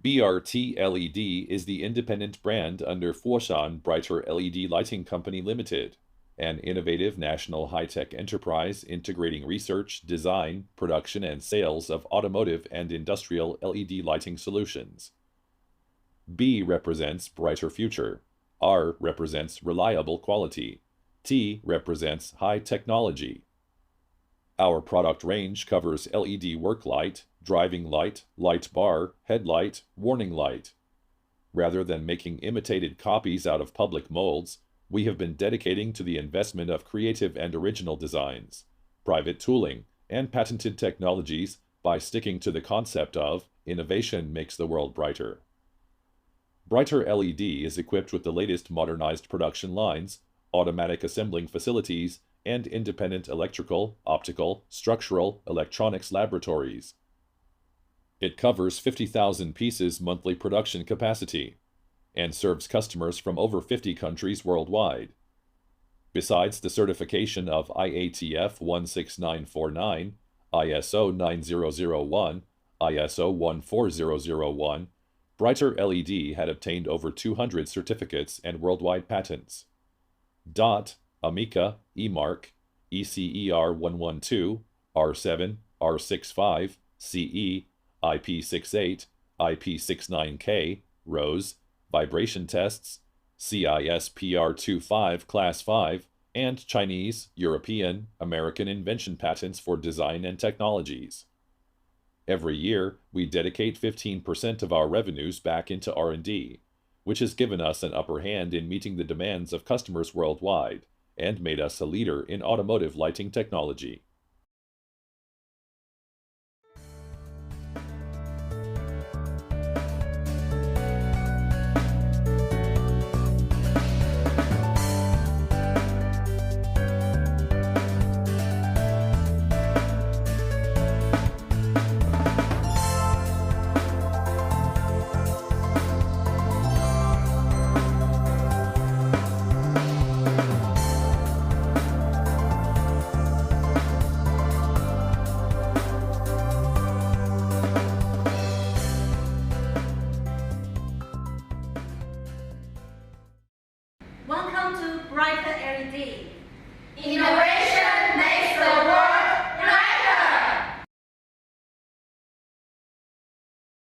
BRTLED is the independent brand under Foshan Brighter LED Lighting Company Limited, an innovative national high-tech enterprise integrating research, design, production, and sales of automotive and industrial LED lighting solutions. B represents brighter future, R represents reliable quality, T represents high technology. Our product range covers LED work light, driving light, light bar, headlight, warning light. Rather than making imitated copies out of public molds, we have been dedicating to the investment of creative and original designs, private tooling, and patented technologies by sticking to the concept of innovation makes the world brighter. Brighter LED is equipped with the latest modernized production lines, automatic assembling facilities, and independent electrical, optical, structural, electronics laboratories. It covers 50,000 pieces monthly production capacity and serves customers from over 50 countries worldwide. Besides the certification of IATF 16949, ISO 9001, ISO 14001, Brighter LED had obtained over 200 certificates and worldwide patents. Amica, EMARC, ECER 112, R7, R65, CE, IP68, IP69K, ROSE, vibration tests, CISPR25 Class 5, and Chinese, European, American invention patents for design and technologies. Every year, we dedicate 15% of our revenues back into R&D, which has given us an upper hand in meeting the demands of customers worldwide and made us a leader in automotive lighting technology. Welcome to Brighter LED. Innovation